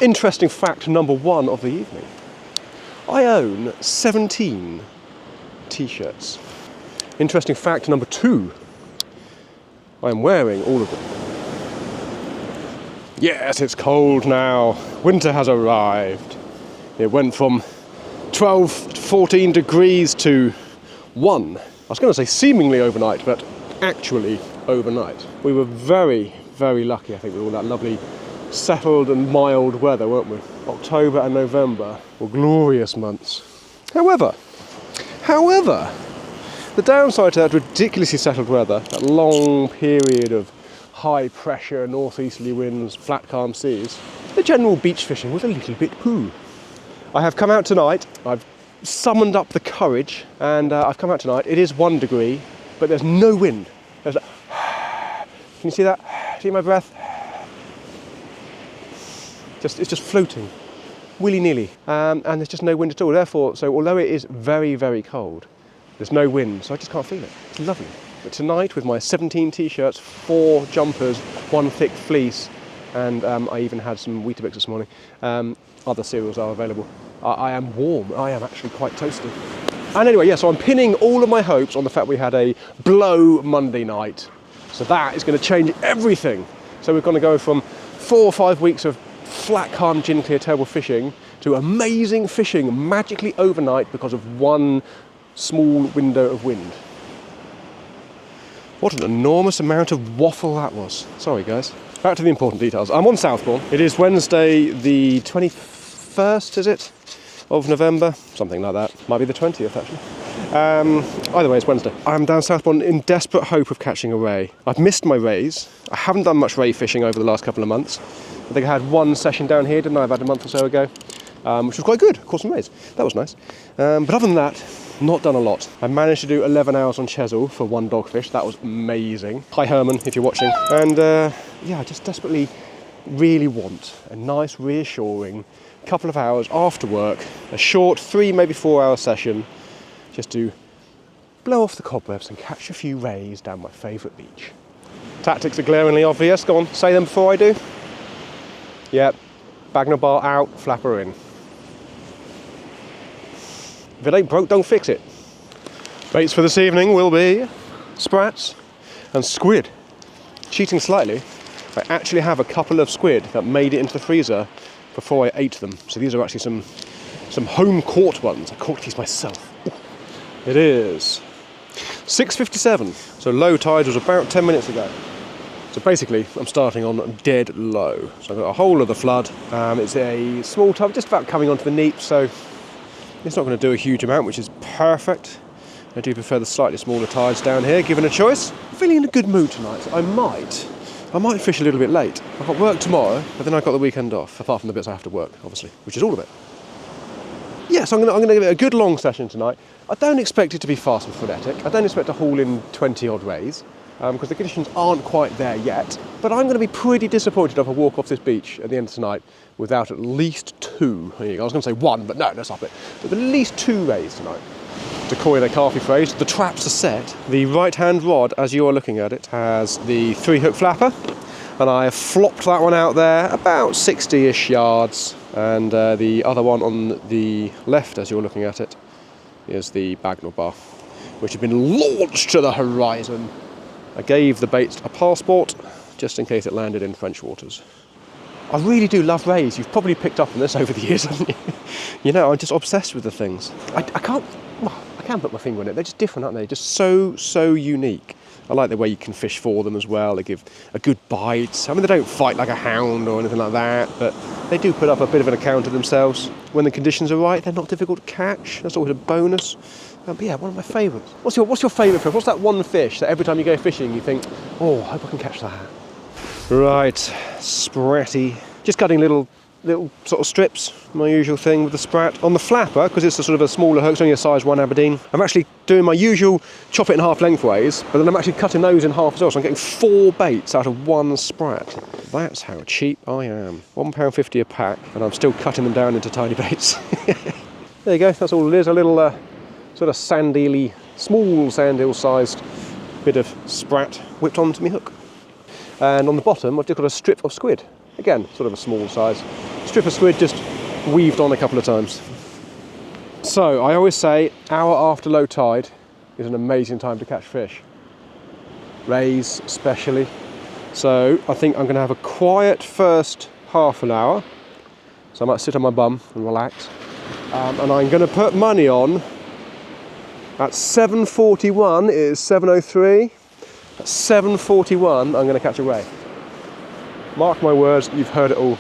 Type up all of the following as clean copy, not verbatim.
Interesting fact number 1 of the evening. I own 17 t-shirts. Interesting fact number 2. I am wearing all of them. Yes, it's cold now. Winter has arrived. It went from 12 to 14 degrees to 1. I was going to say seemingly overnight, but actually overnight. We were very, very lucky, I think, with all that lovely settled and mild weather, weren't we? October and November were glorious months. However, the downside to that ridiculously settled weather, that long period of high pressure, northeasterly winds, flat calm seas, the general beach fishing was a little bit poo. I have come out tonight, I've summoned up the courage, and I've come out tonight. It is 1 degree, but there's no wind. There's a can you see that? See my breath? It's just floating, willy-nilly, and there's just no wind at all. Therefore, so although it is very, very cold, there's no wind, so I just can't feel it. It's lovely. But tonight, with my 17 t-shirts, 4 jumpers, 1 thick fleece, and I even had some Weetabix this morning. Other cereals are available. I am warm. I am actually quite toasty. And anyway, yeah, so I'm pinning all of my hopes on the fact we had a blow Monday night. So that is going to change everything. So we're going to go from 4 or 5 weeks of flat, calm, gin clear, terrible fishing to amazing fishing magically overnight because of 1 small window of wind. What an enormous amount of waffle that was. Sorry, guys. Back to the important details. I'm on Southbourne. It is Wednesday the 21st, is it? Of November? Something like that. Might be the 20th, actually. Either way, it's Wednesday. I'm down Southbourne in desperate hope of catching a ray. I've missed my rays. I haven't done much ray fishing over the last couple of months. I think I had 1 session down here, didn't I, about a month or so ago, which was quite good. Caught some rays. That was nice. But other than that, not done a lot. I managed to do 11 hours on Chesil for 1 dogfish. That was amazing. Hi Herman, if you're watching. And yeah, I just desperately really want a nice, reassuring couple of hours after work, a short 3, maybe 4 hour session, just to blow off the cobwebs and catch a few rays down my favourite beach. Tactics are glaringly obvious. Go on, say them before I do. Yep, Bagno bar out, flapper in. If it ain't broke, don't fix it. Baits for this evening will be sprats and squid. Cheating slightly, I actually have a couple of squid that made it into the freezer before I ate them. So these are actually some home caught ones. I caught these myself. Ooh. It is 6:57. So low tide was about 10 minutes ago. So basically, I'm starting on dead low. So I've got a whole of the flood. It's a small tide, just about coming onto the neap, so it's not going to do a huge amount, which is perfect. I do prefer the slightly smaller tides down here, given a choice. I'm feeling in a good mood tonight. So I might fish a little bit late. I've got work tomorrow, but then I've got the weekend off, apart from the bits I have to work, obviously, which is all of it. Yes, I'm going to give it a good long session tonight. I don't expect it to be fast and frenetic. I don't expect to haul in 20 odd rays, because the conditions aren't quite there yet. But I'm going to be pretty disappointed if I walk off this beach at the end of tonight without at least 2. I was going to say 1, but no, let's up it. But at least 2 rays tonight. To coin a Carthy phrase, the traps are set. The right-hand rod, as you are looking at it, has the 3-hook flapper, and I have flopped that one out there about 60-ish yards, and the other one on the left, as you're looking at it, is the Bagno bar, which has been launched to the horizon. I gave the bait a passport, just in case it landed in French waters. I really do love rays. You've probably picked up on this over the years, haven't you? You know, I'm just obsessed with the things. I can put my finger on it. They're just different, aren't they? Just so unique. I like the way you can fish for them as well. They give a good bite. I mean, they don't fight like a hound or anything like that, but they do put up a bit of an account of themselves. When the conditions are right, they're not difficult to catch. That's always a bonus. But yeah, one of my favourites. What's your favourite fish? What's that one fish that every time you go fishing you think, oh, I hope I can catch that? Right, spratty. Just cutting little sort of strips, my usual thing with the sprat. On the flapper, because it's a sort of a smaller hook, it's only a size 1 Aberdeen, I'm actually doing my usual chop it in half lengthways, but then I'm actually cutting those in half as well, so I'm getting 4 baits out of 1 sprat. That's how cheap I am. £1.50 a pack, and I'm still cutting them down into tiny baits. There you go, that's all it is, a little sort of sand-eely, small sand eel-sized bit of sprat whipped onto my hook. And on the bottom, I've just got a strip of squid. Again, sort of a small size. Strip of squid just weaved on a couple of times. So I always say hour after low tide is an amazing time to catch fish. Rays especially. So I think I'm going to have a quiet first half an hour. So I might sit on my bum and relax. And I'm going to put money on at 7:41, it is 7:03. At 7:41 I'm going to catch a ray. Mark my words, you've heard it all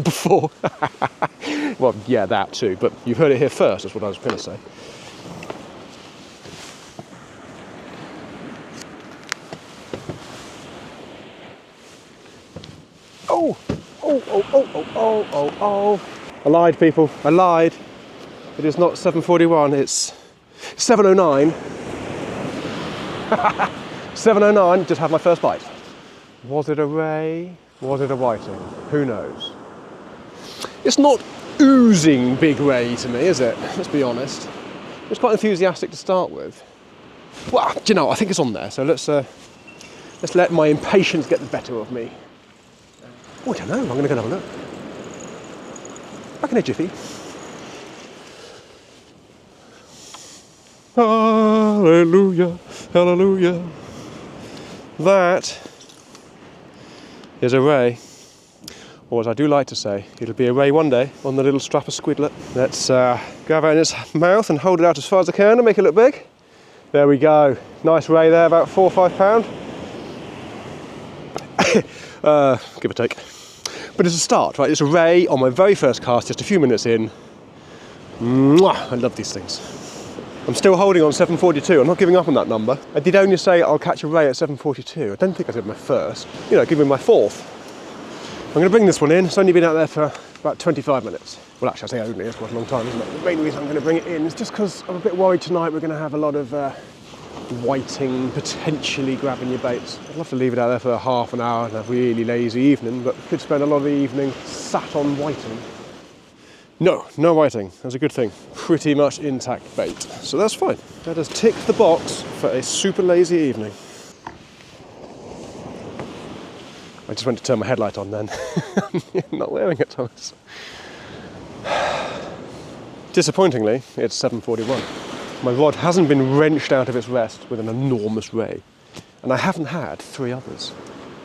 before. Well, yeah, that too, but you've heard it here first, that's what I was going to say. Oh. I lied, people, I lied. It is not 7:41, it's 7:09. 7:09, just had my first bite. Was it a ray? Was it a whiting? Who knows? It's not oozing big ray to me, is it? Let's be honest. It was quite enthusiastic to start with. Well, do you know, I think it's on there, so let's let my impatience get the better of me. Oh, I don't know, I'm going to go and have a look. Back in a jiffy. Hallelujah, hallelujah. That is a ray. Or as I do like to say, it'll be a ray one day on the little strapper squidlet. Let's grab it in its mouth and hold it out as far as I can and make it look big. There we go. Nice ray there, about 4 or 5 pound. Give or take. But it's a start, right? It's a ray on my very first cast, just a few minutes in. Mwah! I love these things. I'm still holding on 7:42. I'm not giving up on that number. I did only say I'll catch a ray at 7:42. I don't think I did my first. You know, give me my fourth. I'm going to bring this one in. It's only been out there for about 25 minutes. Well, actually, I say only. It's quite a long time, isn't it? The main reason I'm going to bring it in is just because I'm a bit worried tonight we're going to have a lot of whiting, potentially grabbing your baits. I'd love to leave it out there for half an hour and a really lazy evening, but could spend a lot of the evening sat on whiting. No whiting. That's a good thing. Pretty much intact bait. So that's fine. That has ticked the box for a super lazy evening. I just went to turn my headlight on then. I'm not wearing it, Thomas. Disappointingly, it's 7:41. My rod hasn't been wrenched out of its rest with an enormous ray. And I haven't had 3 others.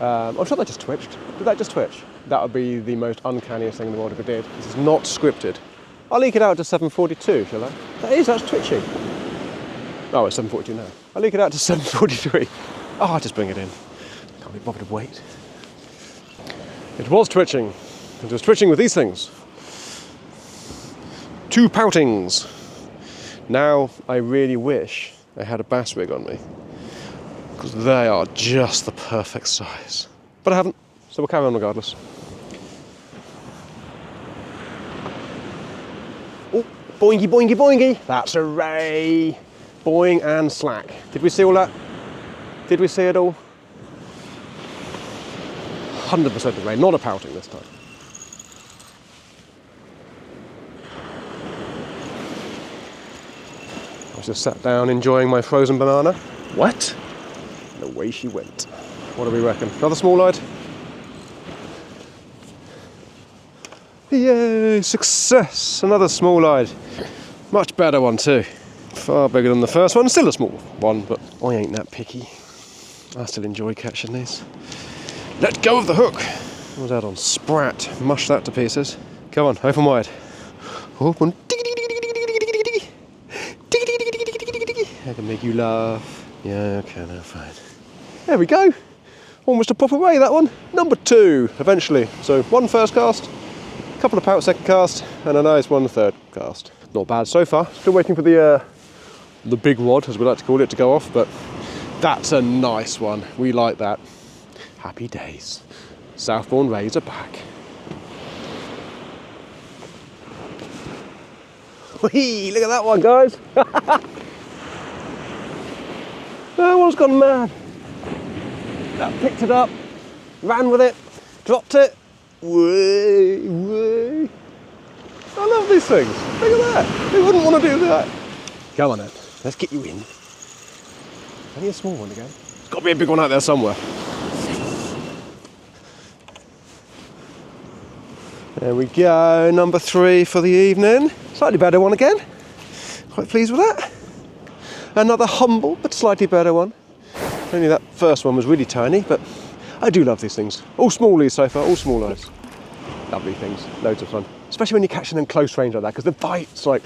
I'm sure that just twitched. Did that just twitch? That would be the most uncanniest thing in the world if it did. This is not scripted. I'll leak it out to 7:42, shall I? That's twitching. Oh, it's 7:42 now. I'll leak it out to 7:43. Oh, I'll just bring it in. Can't be bothered to wait. It was twitching. It was twitching with these things. 2 poutings. Now I really wish I had a bass rig on me, because they are just the perfect size. But I haven't, so we'll carry on regardless. Oh, boingy, boingy, boingy. That's a ray. Boing and slack. Did we see all that? Did we see it all? 100% a ray, not a pouting this time. I just sat down enjoying my frozen banana. What? And away she went. What do we reckon? Another small-eyed? Yay, success! Another small-eyed. Much better one too. Far bigger than the first one. Still a small one, but I ain't that picky. I still enjoy catching these. Let go of the hook. What was that on? Sprat. Mush that to pieces. Come on, open wide. Open. I can make you laugh. Yeah, okay, no, fine. There we go. Almost a proper ray, that one. Number 2, eventually. So 1 first cast, a couple of pout second cast, and a nice 1 third cast. Not bad so far. Still waiting for the big rod, as we like to call it, to go off, but that's a nice one. We like that. Happy days. Southbourne rays are back. Whee! Look at that one, guys. That one's gone mad. That picked it up, ran with it, dropped it. Way. I love these things. Look at that. Who wouldn't want to do that? Come on then, let's get you in. Only a small one again. There's got to be a big one out there somewhere. There we go, number 3 for the evening. Slightly better one again. Quite pleased with that. Another humble but slightly better one. Only that first one was really tiny, but I do love these things. All smallies so far, all small eyes. Lovely things, loads of fun. Especially when you're catching them close range like that, because the bite's like,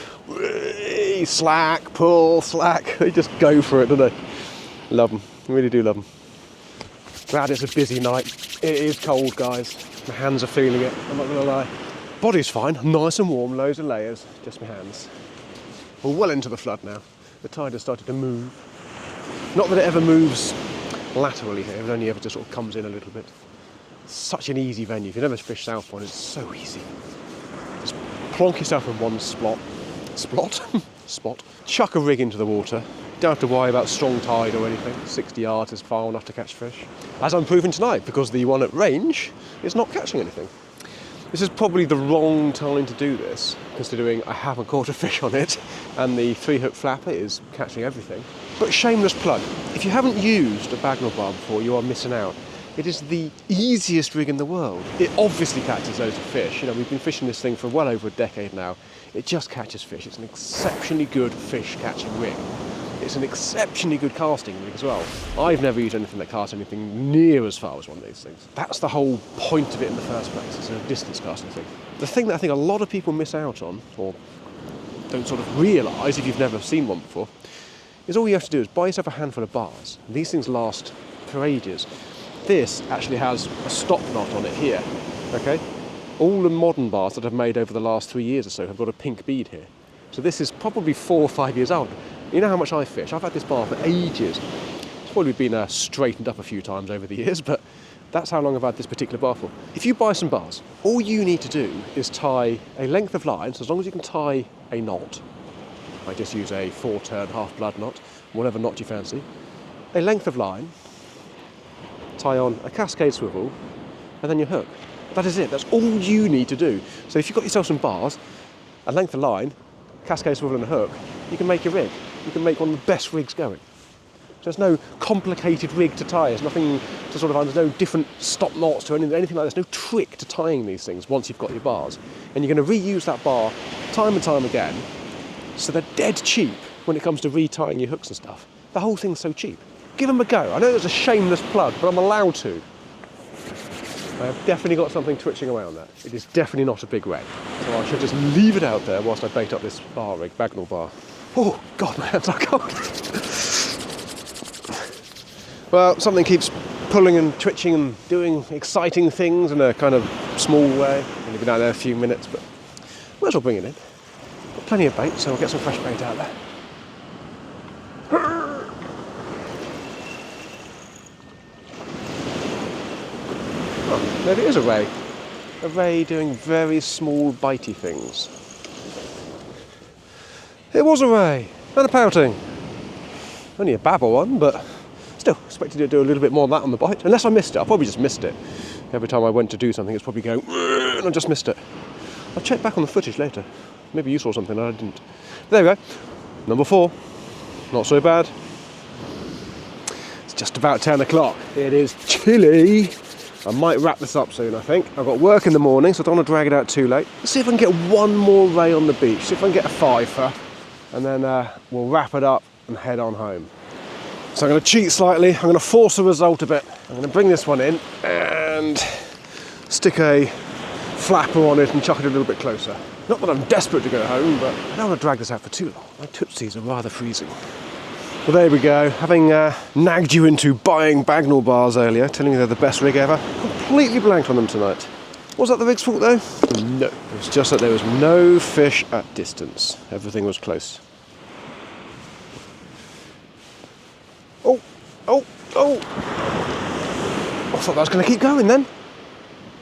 slack, pull, slack. They just go for it, don't they? Love them, really do love them. Glad it's a busy night. It is cold, guys. My hands are feeling it, I'm not gonna lie. Body's fine, nice and warm, loads of layers, just my hands. We're well into the flood now. The tide has started to move. Not that it ever moves laterally here, it only ever just sort of comes in a little bit. It's such an easy venue. If you've never fished South Point, it's so easy. Just plonk yourself in one spot, chuck a rig into the water. Don't have to worry about strong tide or anything. 60 yards is far enough to catch fish. As I'm proving tonight, because the one at range is not catching anything. This is probably the wrong time to do this, considering I haven't caught a fish on it, and the 3-hook flapper is catching everything. But shameless plug, if you haven't used a Bagnall bar before, you are missing out. It is the easiest rig in the world. It obviously catches loads of fish. You know, we've been fishing this thing for well over a decade now. It just catches fish. It's an exceptionally good fish catching rig. It's an exceptionally good casting rig as well. I've never used anything that casts anything near as far as one of these things. That's the whole point of it in the first place. It's a distance casting thing. The thing that I think a lot of people miss out on, or don't sort of realise if you've never seen one before, is all you have to do is buy yourself a handful of bars. And these things last for ages. This actually has a stop knot on it here, okay? All the modern bars that I've made over the last 3 years or so have got a pink bead here. So this is probably 4 or 5 years old. You know how much I fish? I've had this bar for ages. It's probably been straightened up a few times over the years, but that's how long I've had this particular bar for. If you buy some bars, all you need to do is tie a length of line, so as long as you can tie a knot, I just use a 4-turn half-blood knot, whatever knot you fancy, a length of line, tie on a cascade swivel, and then your hook. That is it, that's all you need to do. So if you've got yourself some bars, a length of line, cascade swivel and a hook, you can make your rig. You can make one of the best rigs going. There's no complicated rig to tie, there's nothing to sort of, there's no different stop knots to anything like that, there's no trick to tying these things once you've got your bars. And you're going to reuse that bar time and time again, so they're dead cheap when it comes to retying your hooks and stuff. The whole thing's so cheap. Give them a go. I know there's a shameless plug, but I'm allowed to. I have definitely got something twitching around there. It is definitely not a big red. So I should just leave it out there whilst I bait up this bar rig, Bagnall bar. Oh, God, my hands are cold. Well, something keeps pulling and twitching and doing exciting things in a kind of small way. Only been out there a few minutes, but might as well bring it in. Got plenty of bait, so we'll get some fresh bait out there. Oh, maybe it is a ray. A ray doing very small bitey things. It was a ray, and a pouting. Only a babble one, but still, expected to do a little bit more of that on the bite. Unless I missed it, I probably just missed it. Every time I went to do something, it's probably going, and I just missed it. I'll check back on the footage later. Maybe you saw something and I didn't. But there we go. Number 4. Not so bad. It's just about 10 o'clock. It is chilly. I might wrap this up soon, I think. I've got work in the morning, so I don't want to drag it out too late. Let's see if I can get one more ray on the beach. See if I can get a 5-fer. And then we'll wrap it up and head on home. So I'm going to cheat slightly. I'm going to force the result a bit. I'm going to bring this one in and stick a flapper on it and chuck it a little bit closer. Not that I'm desperate to go home, but I don't want to drag this out for too long. My tootsies are rather freezing. Well, there we go. Having nagged you into buying Bagnall bars earlier, telling you they're the best rig ever, completely blanked on them tonight. Was that the rig's fault though? No. It was just that there was no fish at distance. Everything was close. Oh! Oh! Oh! I thought that was going to keep going then.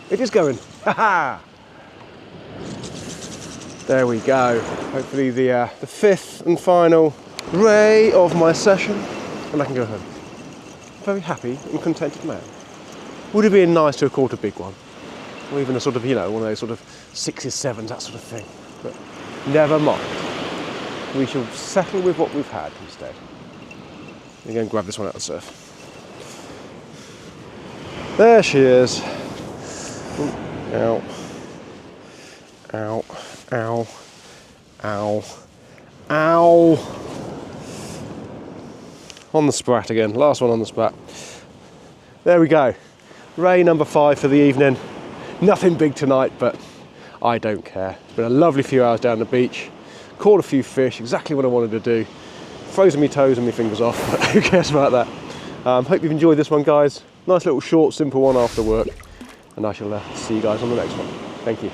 It is going. Ha ha! There we go. Hopefully the 5th and final ray of my session, and I can go home. Very happy and contented man. Would it be nice to have caught a big one? Or even a sort of, you know, one of those sort of 6s, 7s, that sort of thing. But never mind. We shall settle with what we've had instead. Let me go and grab this one out of the surf. There she is. Ooh, ow. Ow, ow, ow, ow. On the sprat again, last one on the sprat. There we go. Ray number 5 for the evening. Nothing big tonight, but I don't care. It's been a lovely few hours down the beach. Caught a few fish, exactly what I wanted to do. Frozen me toes and my fingers off, but who cares about that? Hope you've enjoyed this one, guys. Nice little short, simple one after work. And I shall see you guys on the next one. Thank you.